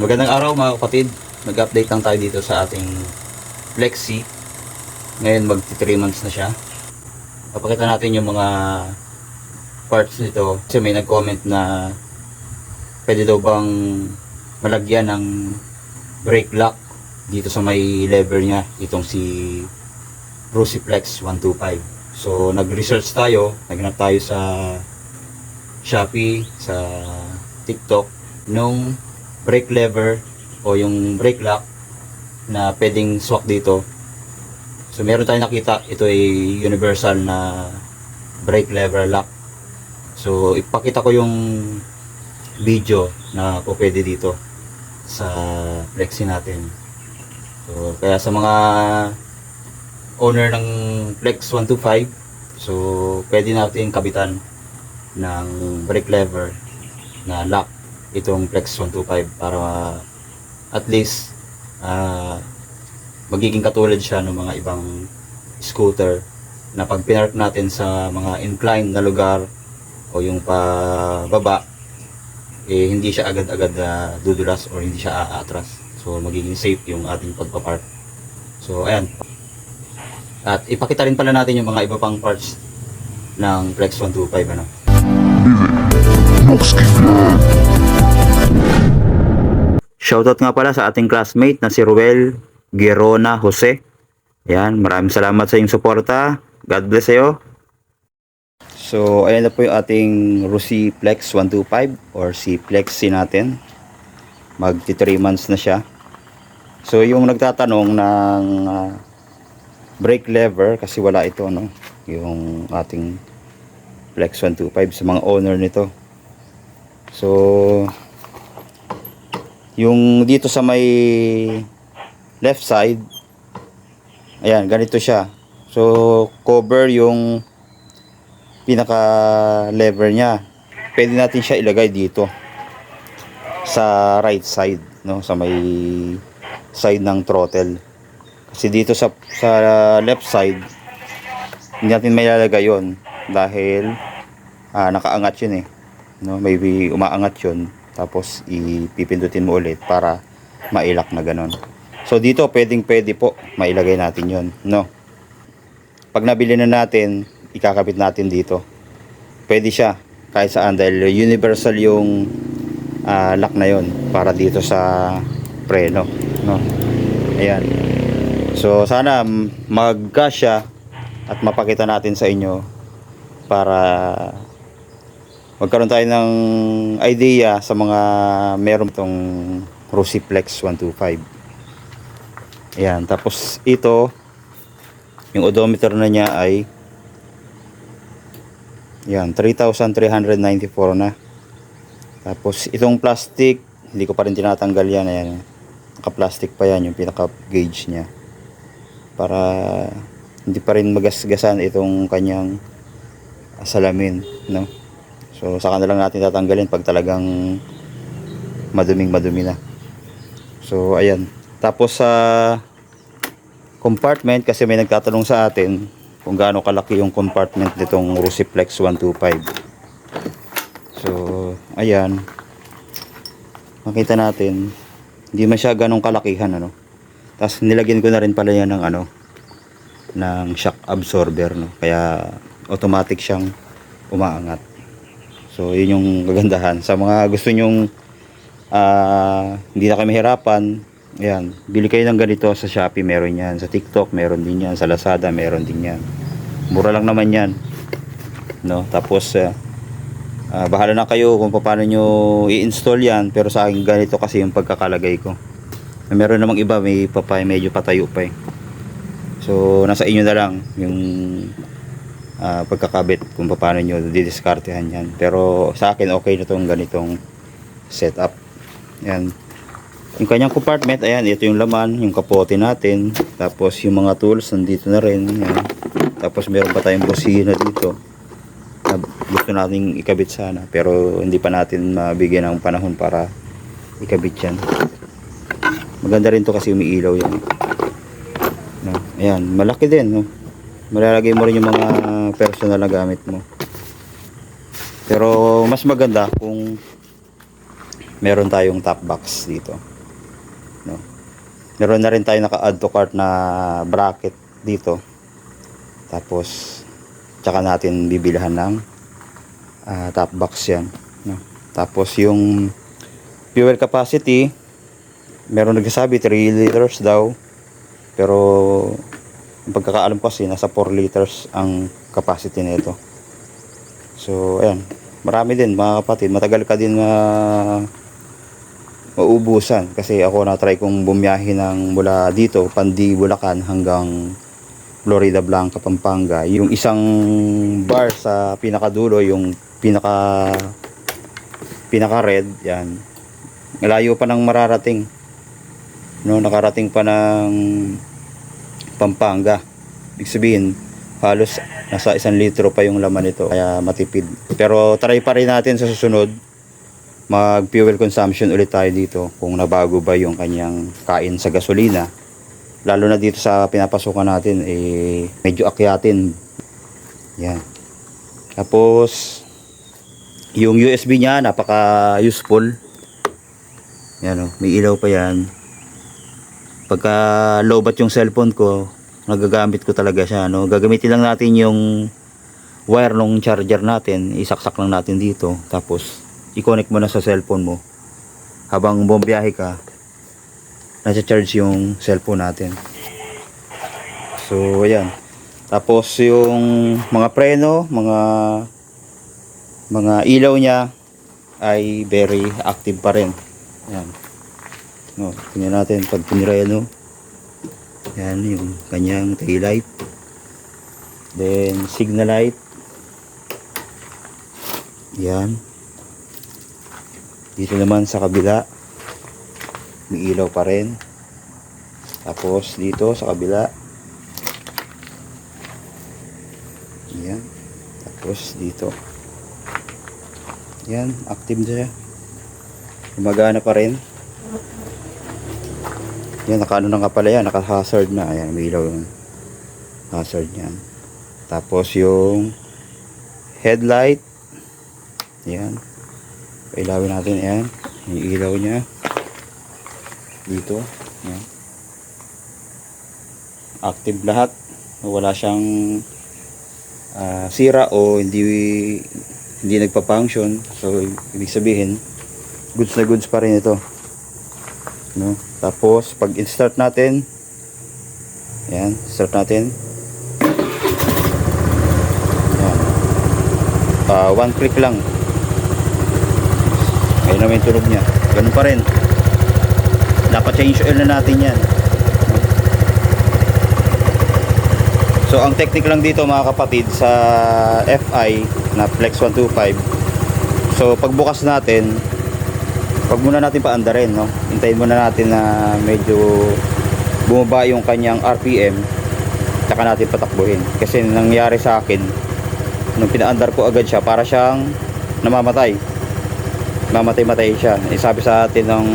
Magandang araw mga kapatid. Nag-update lang tayo dito sa ating Flexi. Ngayon magti 3 months na siya. Papakita natin yung mga parts nito. Kasi may nag-comment na pwede daw bang malagyan ng brake lock dito sa may lever niya. Itong si Rusiflex 125. So nag-research tayo. Naghanap tayo sa Shopee, sa TikTok nung brake lever o yung brake lock na pwedeng swak dito. So meron tayong nakita, ito ay universal na brake lever lock. So ipakita ko yung video na po pwede dito sa Flexi natin. So kaya sa mga owner ng Flex 125, so pwede natin kabitan ng brake lever na lock itong Flex 125 para at least magiging katulad siya ng mga ibang scooter na pag pinark natin sa mga inclined na lugar o yung pababa, eh hindi siya agad-agad dudulas or hindi siya aatras. So magiging safe yung ating pagpapark. So ayan. At ipakita rin pala natin yung mga iba pang parts ng Flex 125 ano. Shoutout nga pala sa ating classmate na si Ruel Gerona Jose. Ayan, maraming salamat sa iyong suporta. God bless sa'yo. So, ayan na po yung ating Rusiflex 125 or si Flexi natin. Magti 3 months na siya. So, yung nagtatanong ng brake lever kasi wala ito, no? Yung ating Flex 125 sa mga owner nito. So, yung dito sa may left side, ayan, ganito siya. So, cover yung pinaka lever niya. Pwede natin siya ilagay dito sa right side, no, sa may side ng throttle. Kasi dito sa left side, hindi natin may ilalagay yon dahil nakaangat yun eh, no, maybe umaangat yun. Tapos ipipindutin mo ulit para mailak na ganon. So dito pwede po mailagay natin yon, no. Pag nabili na natin, ikakabit natin dito. Pwede siya kahit saan dahil universal yung lock na yon para dito sa preno, no. Ayan. So sana magkasya at mapakita natin sa inyo para magkaroon tayo ng idea sa mga meron itong Rusiflex 125. Ayan, tapos ito yung odometer na niya ay yan, 3,394 na. Tapos itong plastic, hindi ko pa rin tinatanggal yan. Ayan, naka-plastic pa yan yung pinaka gauge niya para hindi pa rin magasgasan itong kanyang salamin, no. So saka na lang natin tatanggalin pag talagang madumi na. So ayan. Tapos sa compartment, kasi may nagtatanong sa atin kung gaano kalaki yung compartment nitong Rusiflex 125. So ayan. Makita natin hindi man siya ganong kalakihan, ano. Tapos nilagyan ko na rin pala yan ng ng shock absorber, no. Kaya automatic siyang umaangat. So yun yung kagandahan sa mga gusto nyong hindi na kayo mahirapan. Ayan, bili kayo ng ganito sa Shopee, meron yan. Sa TikTok meron din yan. Sa Lazada meron din yan. Mura lang naman yan, no. Tapos bahala na kayo kung paano nyo i-install yan. Pero sa akin ganito kasi yung pagkakalagay ko. Meron namang iba may medyo patayo pa eh. So nasa inyo na lang yung pagkakabit kung paano nyo didiskartehan yan. Pero sa akin okay na tong ganitong setup. Yan. Yung kanyang compartment, ayan, ito yung laman, yung kapote natin. Tapos yung mga tools nandito na rin. Yan. Tapos meron pa tayong busina dito na gusto nating ikabit sana, pero hindi pa natin mabigyan ng panahon para ikabit yan. Maganda rin to kasi umiilaw yan, no? Ayan, malaki din, no? Malalagay mo rin yung mga personal na gamit mo. Pero mas maganda kung meron tayong top box dito. no. Meron na rin tayo naka-add to cart na bracket dito. Tapos tsaka natin bibilhan ng top box yan, no. Tapos yung fuel capacity, meron nagsasabi 3 liters daw, pero ang pagkakaalam ko kasi nasa 4 liters ang capacity nito. So ayan, marami din mga kapatid, matagal ka din maubusan kasi ako na try kong bumiyahe ng mula dito Pandi, Bulacan hanggang Florida Blanca, Pampanga. Yung isang bar sa pinakadulo, yung pinaka red, yan, malayo pa ng mararating, no, nakarating pa ng Pampanga. Ibig sabihin halos nasa 1 litro pa yung laman nito, kaya matipid. Pero try pa rin natin sa susunod mag fuel consumption ulit tayo dito kung nabago ba yung kanyang kain sa gasolina, lalo na dito sa pinapasukan natin, medyo akyatin yan. Tapos yung USB nya napaka useful yan, may ilaw pa yan. Pagka lowbat yung cellphone ko, nagagamit ko talaga siya, no. Gagamitin lang natin yung wire ng charger natin, isaksak lang natin dito, tapos i-connect mo na sa cellphone mo. Habang bumiyahe ka, nasa-charge yung cellphone natin. So ayan. Tapos yung mga preno, mga ilaw niya ay very active pa rin. Ayan. No, tingnan natin pag pinira yan, no. Yan yung kanyang tail light. Then signal light. Yan. Dito naman sa kabila may ilaw pa rin. Tapos dito sa kabila, yan. Tapos dito, yan, active siya, gumagana pa rin. Yan, naka ano na nga pala yan, naka hazard na. Ayan, may ilaw yung hazard yan. Tapos yung headlight, yan, ilawin natin, yan, yung ilaw nya dito, yan, active lahat, wala siyang sira o hindi nagpa-function. So ibig sabihin goods na goods pa rin ito, no. Tapos pag in-start natin, yan, start natin, yan, one click lang, ayun naman yung tunog nya, ganun pa rin. Dapat change oil na natin yan. So ang technique lang dito mga kapatid sa FI na Flex 125, so pagbukas natin, wag muna natin paandarin, no. Hintayin muna natin na medyo bumaba yung kanyang RPM, saka natin patakbuhin. Kasi nangyari sa akin nung pinaandar ko agad siya, para siyang namamatay siya. Sabi sa atin ng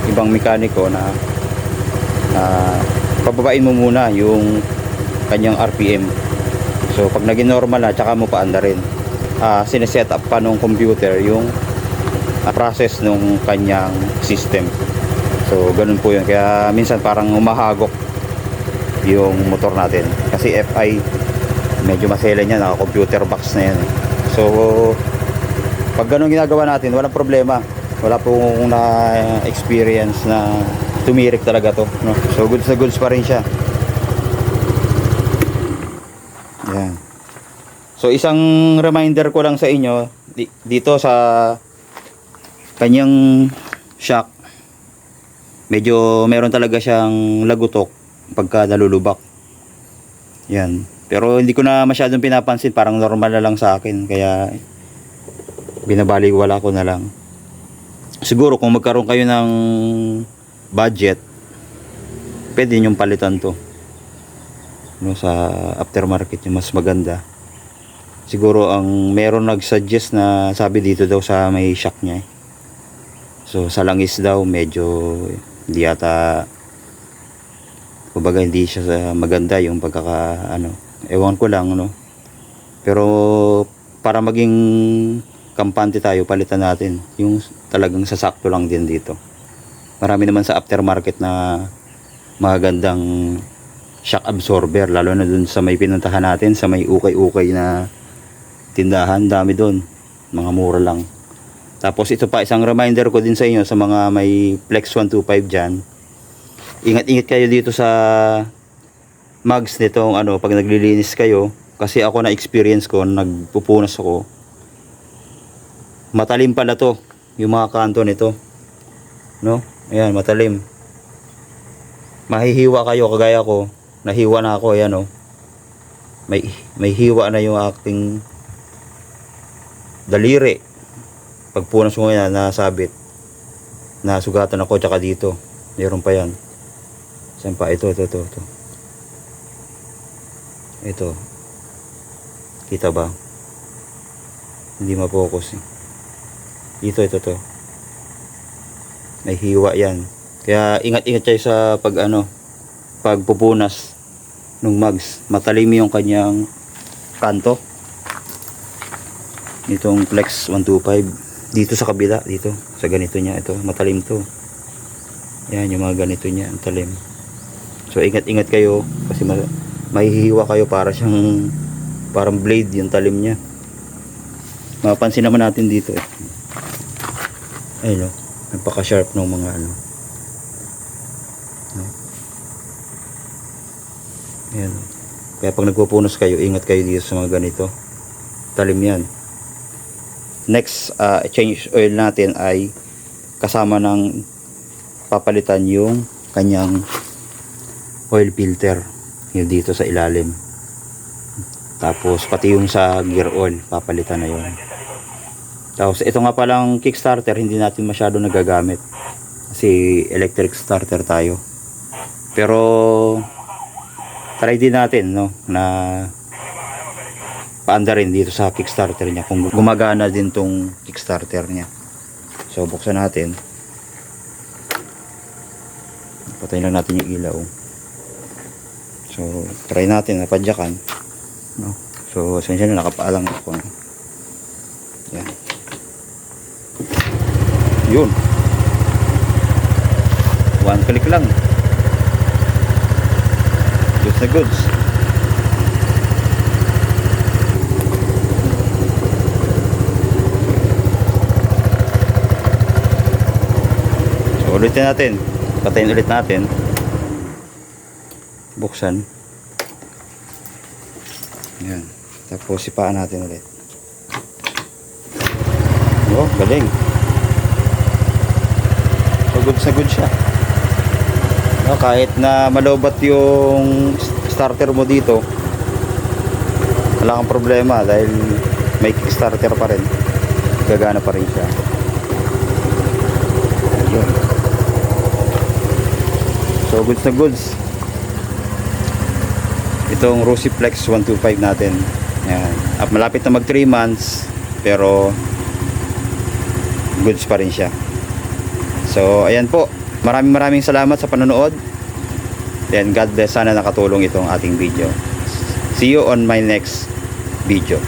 ibang mekaniko na pababain mo muna yung kanyang RPM. So pag naging normal na, tsaka mo paandarin. Sineset up pa nung computer yung process nung kanyang system. So ganun po yun, kaya minsan parang umahagok yung motor natin, kasi FI medyo maselan yan, naka computer box na yan. So pag ganun ginagawa natin, walang problema, wala pong na-experience na tumirik talaga to, no? So goods na goods pa rin siya. Yan. So isang reminder ko lang sa inyo dito sa kanyang shock, medyo meron talaga siyang lagutok pagka nalulubak. Yan. Pero hindi ko na masyadong pinapansin, parang normal na lang sa akin, kaya binabaliwala ko na lang. Siguro kung magkaroon kayo ng budget, pwede nyong palitan to, no, sa aftermarket yung mas maganda. Siguro ang meron nagsuggest na sabi dito daw sa may shock niya, so sa langis daw medyo hindi yata, kumbaga hindi siya maganda yung pagkaka ewan ko lang, no. Pero para maging kampante tayo, palitan natin yung talagang sasakto lang din dito. Marami naman sa aftermarket na magagandang shock absorber, lalo na dun sa may pinuntahan natin, sa may ukay-ukay na tindahan. Dami dun, mga mura lang. Tapos ito pa, isang reminder ko din sa inyo, sa mga may Flex 125 dyan, ingat-ingat kayo dito sa mugs nitong ano, pag naglilinis kayo. Kasi ako na experience ko, nagpupunas ako, matalim pala to yung mga kanto nito, no? Ayan, matalim. Mahihiwa kayo, kagaya ko, nahiwa na ako. Ayan, oh, may hiwa na yung aking daliri pagpunas ko ngayon, nasabit, nasugatan ako. Tsaka dito meron pa yan. Saan pa? Ito. Kita ba? Hindi ma-focus eh. Ito to. May hiwa yan. Kaya ingat-ingat kayo sa pagpupunas ng mugs. Matalim yung kanyang kanto nitong Flex 125. Dito sa kabila, dito sa ganito niya, ito matalim to. Yan yung mga ganito niya, ang talim. So ingat-ingat kayo kasi mahihiwa kayo, parang blade yung talim niya. Mapapansin naman natin dito eh. Ayun, napaka-sharp ng mga ano. Ayan. Kaya pag nagpupunos kayo, ingat kayo dito sa mga ganito. Talim yan. Next, change oil natin ay kasama ng papalitan yung kanyang oil filter. Yung dito sa ilalim. Tapos pati yung sa gear oil, papalitan na yun. Tapos ito nga palang kickstarter, hindi natin masyado nagagamit. Kasi electric starter tayo. Pero try din natin, no, na paanda rin dito sa kickstarter niya, kung gumagana din tong kickstarter niya. So buksan natin. Patayin lang natin yung ilaw. So try natin na padyakan, no? So essentially nakapaalang ako. Yan. Yun. One click lang. Goods na goods. So ulitin natin. Patayin ulit natin. Buksan. Yan. Tapos sipaan natin ulit. Oh, galing. So good sa good siya. No, kahit na malobat yung starter mo dito, wala kang problema dahil may kickstarter pa rin. Gagana pa rin siya. Ayun. So goods na goods. Itong Rossi Flex 125 natin. Yan. At malapit na mag 3 months pero goods pa rin siya. So ayan po. Maraming salamat sa panonood. Then God bless, sana nakatulong itong ating video. See you on my next video.